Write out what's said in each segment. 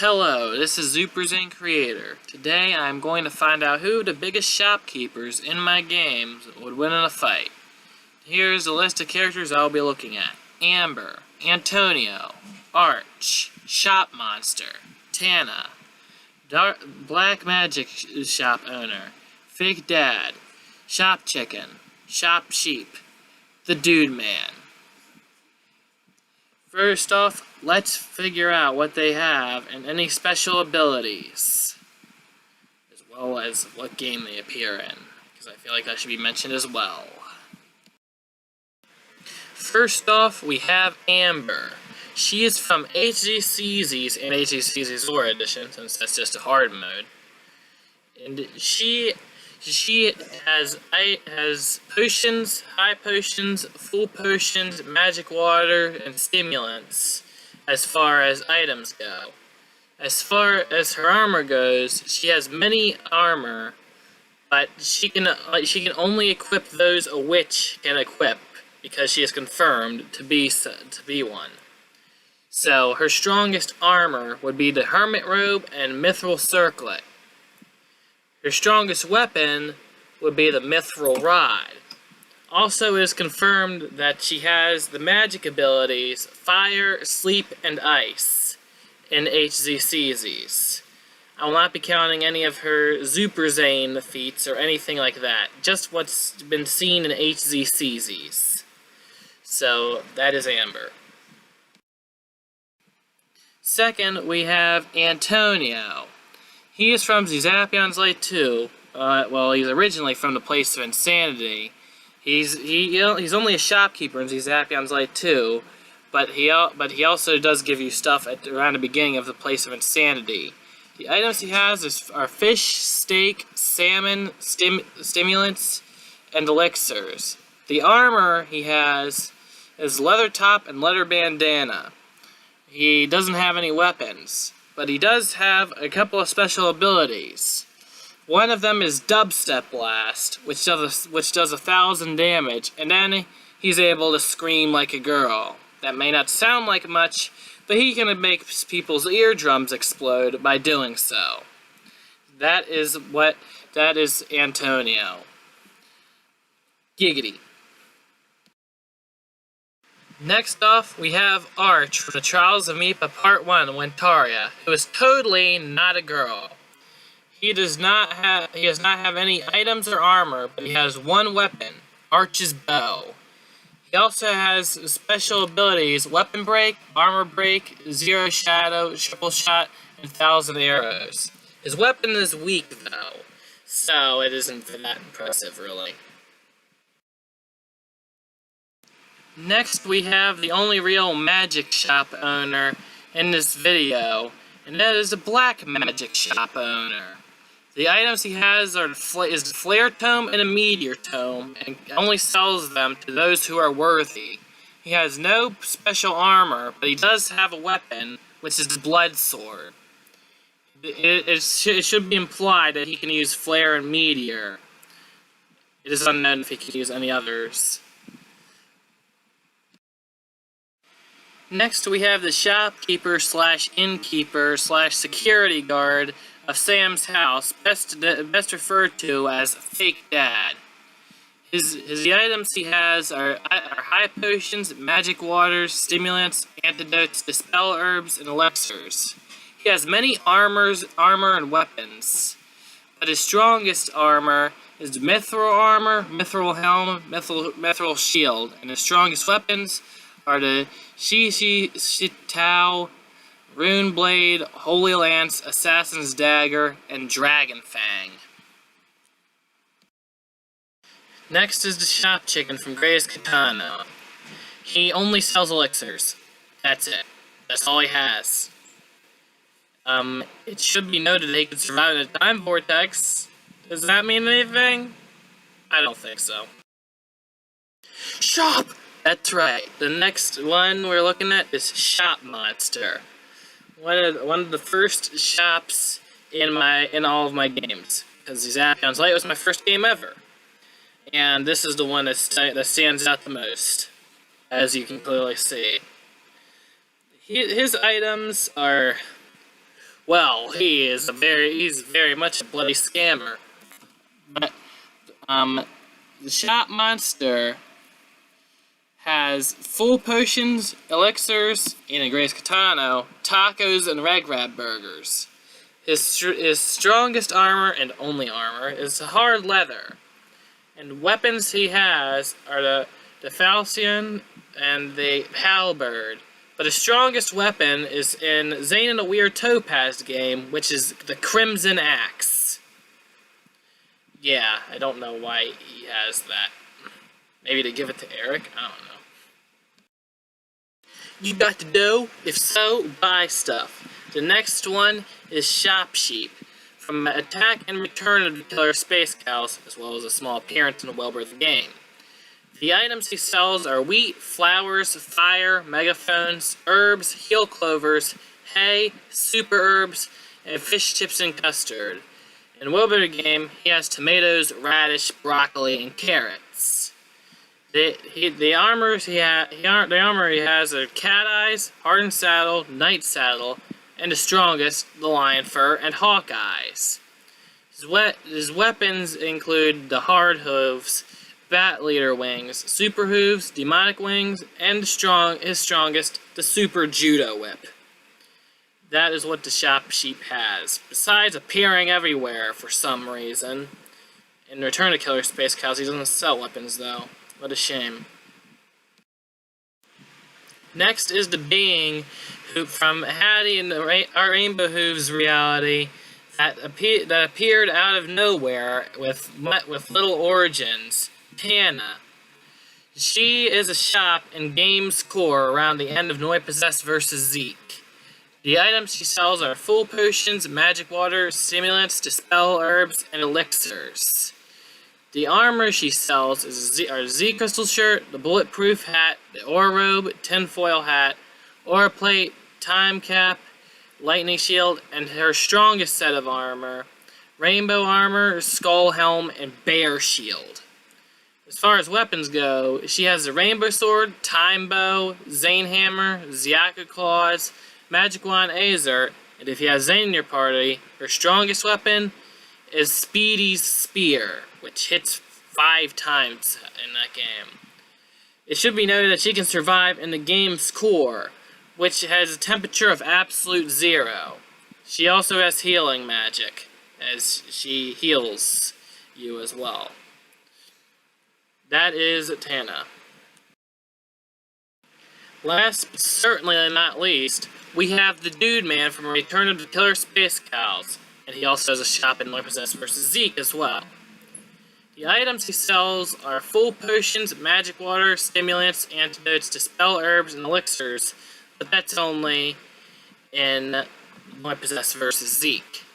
Hello, this is Superzane Creator. Today I'm going to find out who the biggest shopkeepers in my games would win in a fight. Here's a list of characters I'll be looking at. Amber, Antonio, Arch, Shop Monster, Tana, Black Magic Shop Owner, Fake Dad, Shop Chicken, Shop Sheep, the Dude Man. First off, let's figure out what they have and any special abilities, as well as what game they appear in, because I feel like that should be mentioned as well. First off, we have Amber. She is from HGCZ's and HGCZ's Lore Edition, since that's just a hard mode. And she has potions, high potions, full potions, magic water, and stimulants as far as items go. As far as her armor goes, she has many armor, but she can only equip those a witch can equip because she is confirmed to be one. So her strongest armor would be the Hermit Robe and Mithril Circlet. Her strongest weapon would be the Mithril Rod. Also, it is confirmed that she has the magic abilities Fire, Sleep, and Ice in HZCZs. I will not be counting any of her Superzane feats or anything like that, just what's been seen in HZCZs. So, that is Amber. Second, we have Antonio. He is from Zapion's Light 2. He's originally from the Place of Insanity. He's only a shopkeeper in Zapion's Light 2, but he also does give you stuff around the beginning of the Place of Insanity. The items he has are fish, steak, salmon, stimulants, and elixirs. The armor he has is leather top and leather bandana. He doesn't have any weapons, but he does have a couple of special abilities. One of them is Dubstep Blast, which does 1,000 damage, and then he's able to scream like a girl. That may not sound like much, but he can make people's eardrums explode by doing so. That is Antonio. Giggity. Next off, we have Arch from the Trials of Mipa Part 1, Wintaria, who is totally not a girl. He does not have any items or armor, but he has one weapon, Arch's bow. He also has special abilities, Weapon Break, Armor Break, Zero Shadow, Triple Shot, and 1,000 arrows. His weapon is weak, though, so it isn't that impressive, really. Next, we have the only real magic shop owner in this video, and that is the Black Magic Shop owner. The items he has is the Flare Tome and a Meteor Tome, and only sells them to those who are worthy. He has no special armor, but he does have a weapon, which is the Blood Sword. It should be implied that he can use Flare and Meteor. It is unknown if he can use any others. Next, we have the shopkeeper / innkeeper / security guard of Sam's house, best referred to as Fake Dad. The items he has are high potions, magic waters, stimulants, antidotes, dispel herbs, and elixirs. He has many armor and weapons, but his strongest armor is Mithril Armor, Mithril Helm, Mithril Shield, and his strongest weapons are the Shitao, Rune Blade, Holy Lance, Assassin's Dagger, and Dragon Fang. Next is the Shop Chicken from Greatest Katana. He only sells elixirs. That's it. That's all he has. It should be noted that he can survive in a time vortex. Does that mean anything? I don't think so. Shop! That's right. The next one we're looking at is Shop Monster. One of the first shops in all of my games, because Zapion's Light was my first game ever, and this is the one that stands out the most, as you can clearly see. His items are Well, he's very much a bloody scammer. But the shop monster has full potions, elixirs, and a Grace Katano, tacos, and Reg Rab burgers. His strongest armor and only armor is hard leather. And weapons he has are the Falchion and the Halberd. But his strongest weapon is in Zane and the Weird Topaz game, which is the Crimson Axe. Yeah, I don't know why he has that. Maybe to give it to Eric? I don't know. You got the dough? If so, buy stuff. The next one is Shop Sheep. From Attack and Return of the Killer Space Cows, as well as a small appearance in the Wellbirth game. The items he sells are wheat, flowers, fire, megaphones, herbs, heel clovers, hay, super herbs, and fish chips and custard. In the Wellbirth game, he has tomatoes, radish, broccoli, and carrots. The armor he has are cat eyes, hardened saddle, knight saddle, and the strongest, the lion fur and hawk eyes. His weapons include the hard hooves, bat leader wings, super hooves, demonic wings, and his strongest, the super judo whip. That is what the Shop Sheep has, besides appearing everywhere for some reason. In Return to Killer Space Cows, he doesn't sell weapons though. What a shame. Next is the being who, from Hattie and our Rainbow Hooves reality, that appeared out of nowhere with little origins. Tana. She is a shop in Games Core around the end of Noi Possessed vs. Zeke. The items she sells are full potions, magic water, stimulants, dispel herbs, and elixirs. The armor she sells is a Z Crystal shirt, the bulletproof hat, the Aura robe, tinfoil hat, Aura plate, time cap, lightning shield, and her strongest set of armor, rainbow armor, skull helm, and bear shield. As far as weapons go, she has the rainbow sword, time bow, Zane hammer, Ziaka claws, magic wand Azer, and if you have Zane in your party, her strongest weapon is Speedy's spear, which hits 5 times in that game. It should be noted that she can survive in the game's core, which has a temperature of absolute 0. She also has healing magic, as she heals you as well. That is Tana. Last but certainly not least, we have the Dude Man from Return of the Killer Space Cows, and he also has a shop in Noi Possessed vs. Zeke as well. The items he sells are full potions, magic water, stimulants, antidotes, dispel herbs, and elixirs, but that's only in Noi Possessed vs. Zeke.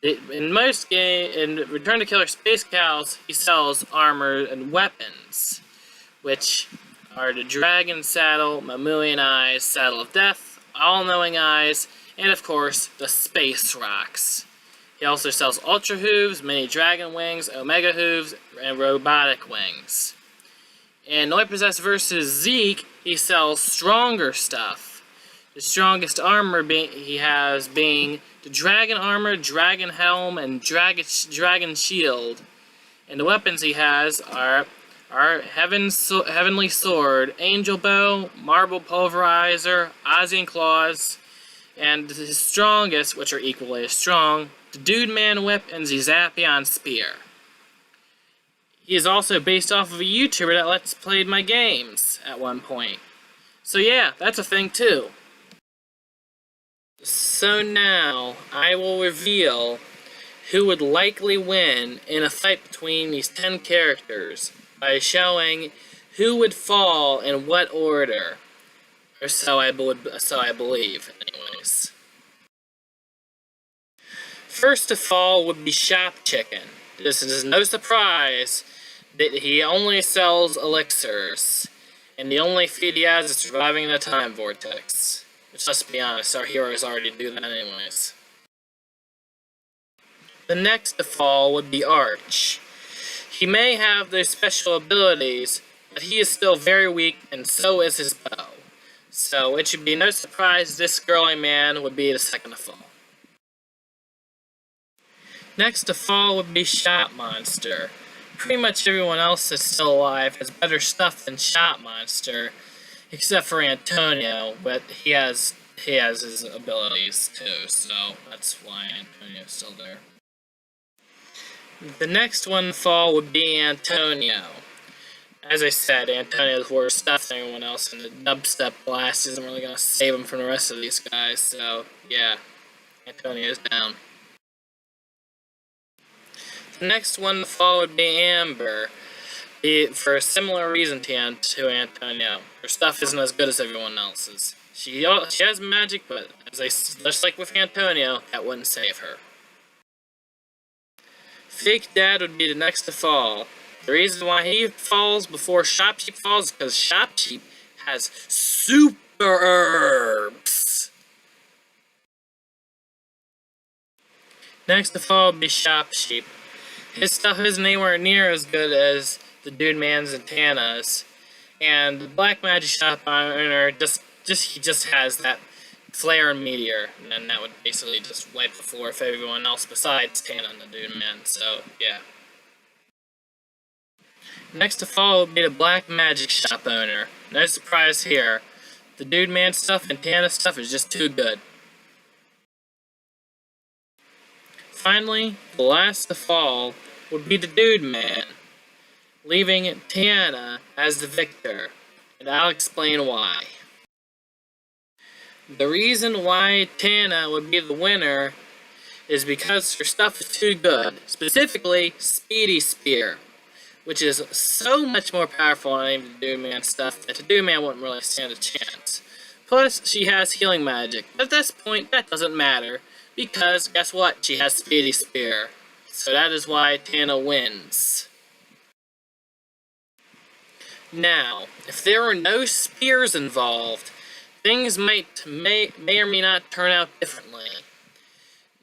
In Return to Killer Space Cows, he sells armor and weapons, which are the Dragon Saddle, Mammalian Eyes, Saddle of Death, All-Knowing Eyes, and of course, the Space Rocks. He also sells Ultra Hooves, Mini Dragon Wings, Omega Hooves, and Robotic Wings. In Noi Possessed vs. Zeke, he sells stronger stuff. The strongest armor he has being the Dragon Armor, Dragon Helm, and Dragon Shield. And the weapons he has are Heavenly Sword, Angel Bow, Marble Pulverizer, Ozian Claws, and his strongest, which are equally as strong, the Dude Man Whip and the Zapion Spear. He is also based off of a YouTuber that Let's Played my games at one point. So yeah, that's a thing too. So now, I will reveal who would likely win in a fight between these 10 characters by showing who would fall in what order. Or so I believe, anyways. First to fall would be Shop Chicken. This is no surprise that he only sells elixirs, and the only feat he has is surviving in a time vortex. Which, let's be honest, our heroes already do that anyways. The next to fall would be Arch. He may have those special abilities, but he is still very weak, and so is his bow. So it should be no surprise this girly man would be the second to fall. Next to fall would be Shop Monster. Pretty much everyone else that's still alive has better stuff than Shop Monster, except for Antonio, but he has his abilities too, so that's why Antonio's still there. The next one to fall would be Antonio. As I said, Antonio's worse stuff than everyone else, and the dubstep blast isn't really going to save him from the rest of these guys, so yeah, Antonio's down. The next one to fall would be Amber, for a similar reason to Antonio. Her stuff isn't as good as everyone else's. She has magic, but just like with Antonio, that wouldn't save her. Fake Dad would be the next to fall. The reason why he falls before Shopkeep falls is because Shopkeep has super herbs. Next to fall would be Shopkeep. His stuff isn't anywhere near as good as the Dude Man's and Tana's. And the Black Magic Shop owner he just has that Flare and Meteor, and then that would basically just wipe the floor for everyone else besides Tana and the Dude Man, so yeah. Next to fall would be the Black Magic Shop owner. No surprise here. The Dude Man stuff and Tana stuff is just too good. Finally, the last to fall would be the Dude Man, leaving Tana as the victor, and I'll explain why. The reason why Tana would be the winner is because her stuff is too good, specifically Speedy Spear, which is so much more powerful than the Dude Man stuff that the Dude Man wouldn't really stand a chance. Plus, she has healing magic, but at this point, that doesn't matter, because guess what? She has Speedy Spear. So that is why Tana wins. Now, if there were no spears involved, things may or may not turn out differently.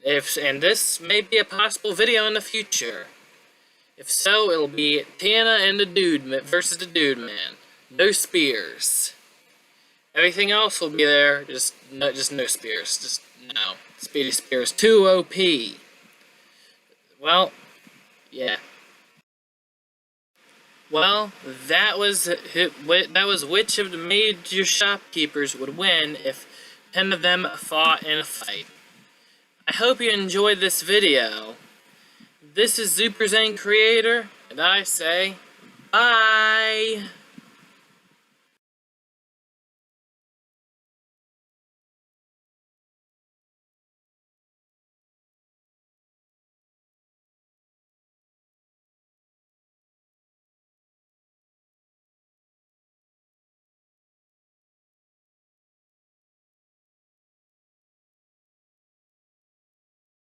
And this may be a possible video in the future. If so, it'll be Tana and the Dude versus the Dude Man. No spears. Everything else will be there, just no spears. Just no. Speedy Spear is too OP. Well, yeah. Well, that was which of the major shopkeepers would win if 10 of them fought in a fight. I hope you enjoyed this video. This is Super Zen Creator, and I say, bye!